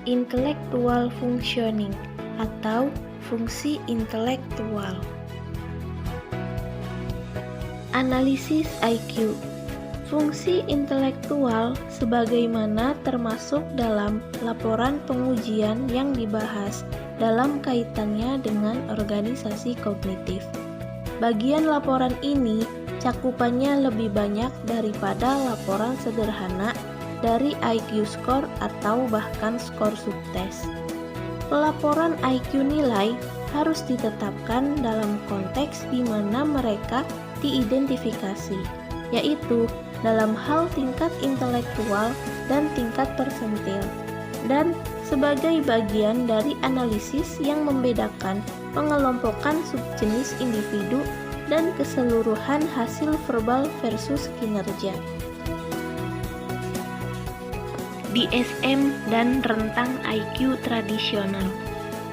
Intellectual functioning atau fungsi intelektual. Analisis IQ. Fungsi intelektual sebagaimana termasuk dalam laporan pengujian yang dibahas dalam kaitannya dengan organisasi kognitif. Bagian laporan ini cakupannya lebih banyak daripada laporan sederhana dari IQ score atau bahkan skor subtes. Pelaporan IQ nilai harus ditetapkan dalam konteks di mana mereka diidentifikasi, yaitu dalam hal tingkat intelektual dan tingkat persentil, dan sebagai bagian dari analisis yang membedakan pengelompokan subjenis individu dan keseluruhan hasil verbal versus kinerja. DSM dan rentang IQ tradisional.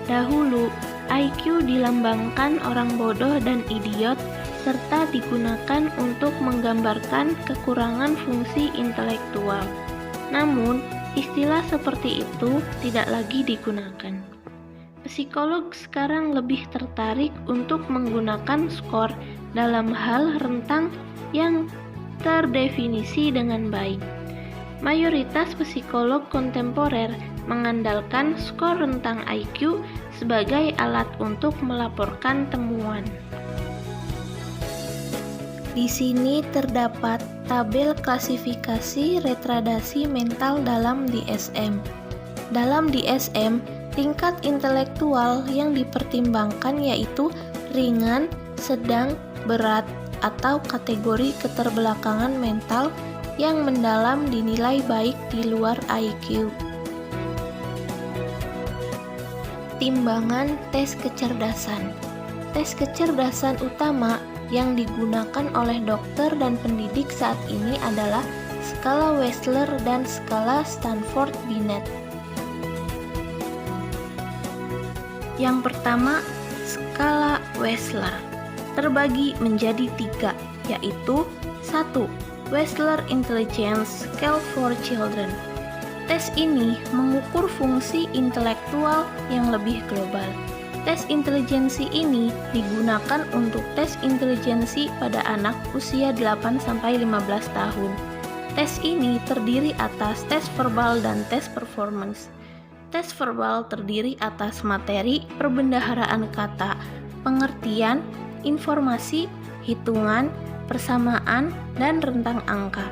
Dahulu, IQ dilambangkan orang bodoh dan idiot serta digunakan untuk menggambarkan kekurangan fungsi intelektual. Namun, istilah seperti itu tidak lagi digunakan. Psikolog sekarang lebih tertarik untuk menggunakan skor dalam hal rentang yang terdefinisi dengan baik. Mayoritas psikolog kontemporer mengandalkan skor rentang IQ sebagai alat untuk melaporkan temuan. Di sini terdapat tabel klasifikasi retardasi mental dalam DSM. Dalam DSM, tingkat intelektual yang dipertimbangkan yaitu ringan, sedang, berat, atau kategori keterbelakangan mental yang mendalam dinilai baik di luar IQ. Timbangan tes kecerdasan. Tes kecerdasan utama yang digunakan oleh dokter dan pendidik saat ini adalah skala Wechsler dan skala Stanford-Binet. Yang pertama, skala Wechsler terbagi menjadi 3, yaitu 1. Wechsler Intelligence Scale for Children. Tes ini mengukur fungsi intelektual yang lebih global. Tes intelijensi ini digunakan untuk tes intelijensi pada anak usia 8-15 tahun. Tes ini terdiri atas tes verbal dan tes performance. Tes verbal terdiri atas materi, perbendaharaan kata, pengertian, informasi, hitungan, persamaan, dan rentang angka.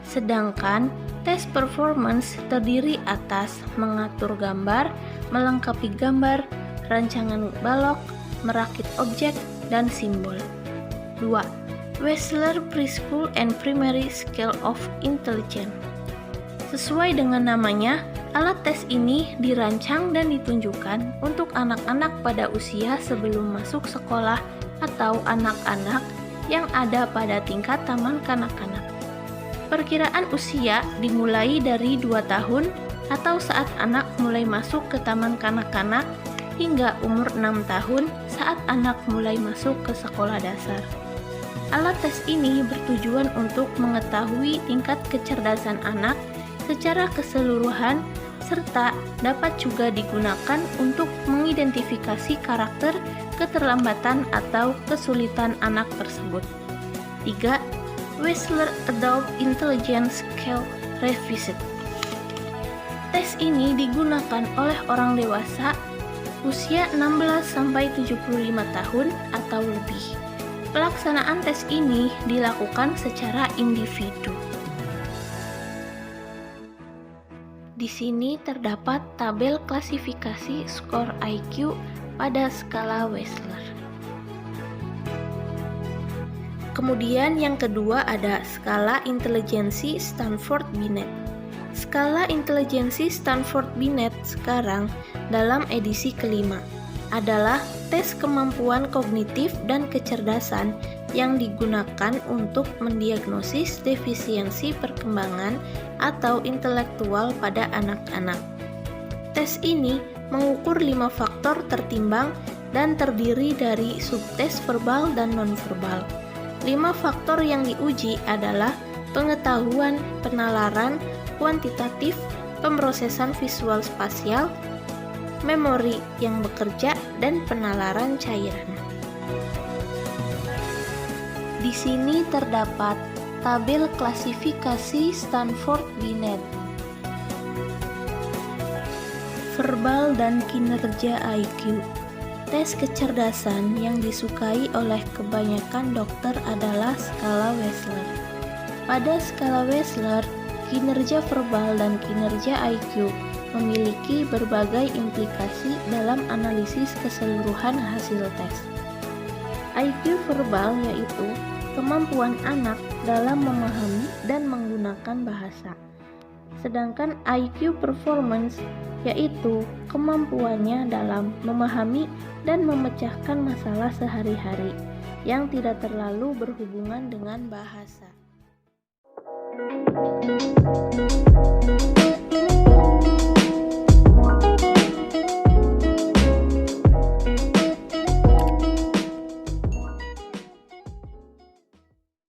Sedangkan tes performance terdiri atas mengatur gambar, melengkapi gambar, rancangan balok, merakit objek, dan simbol. 2. Wechsler Preschool and Primary Scale of Intelligence. Sesuai dengan namanya, alat tes ini dirancang dan ditunjukkan untuk anak-anak pada usia sebelum masuk sekolah atau anak-anak yang ada pada tingkat taman kanak-kanak. Perkiraan usia dimulai dari 2 tahun atau saat anak mulai masuk ke taman kanak-kanak hingga umur 6 tahun saat anak mulai masuk ke sekolah dasar. Alat tes ini bertujuan untuk mengetahui tingkat kecerdasan anak secara keseluruhan serta dapat juga digunakan untuk mengidentifikasi karakter, keterlambatan, atau kesulitan anak tersebut. 3. Wechsler Adult Intelligence Scale Revisit. Tes ini digunakan oleh orang dewasa usia 16-75 tahun atau lebih. Pelaksanaan tes ini dilakukan secara individu. Di sini terdapat tabel klasifikasi skor IQ pada skala Wechsler. Kemudian yang kedua ada skala intelijensi Stanford-Binet. Skala intelijensi Stanford-Binet sekarang dalam edisi kelima adalah tes kemampuan kognitif dan kecerdasan yang digunakan untuk mendiagnosis defisiensi perkembangan atau intelektual pada anak-anak. Tes ini mengukur 5 faktor tertimbang dan terdiri dari subtes verbal dan nonverbal. 5 faktor yang diuji adalah pengetahuan, penalaran, kuantitatif, pemrosesan visual spasial, memori yang bekerja, dan penalaran cairan. Di sini terdapat tabel klasifikasi Stanford Binet. Verbal dan kinerja IQ. Tes kecerdasan yang disukai oleh kebanyakan dokter adalah skala Wechsler. Pada skala Wechsler, kinerja verbal dan kinerja IQ memiliki berbagai implikasi dalam analisis keseluruhan hasil tes. IQ verbal yaitu kemampuan anak dalam memahami dan menggunakan bahasa. Sedangkan IQ performance yaitu kemampuannya dalam memahami dan memecahkan masalah sehari-hari yang tidak terlalu berhubungan dengan bahasa.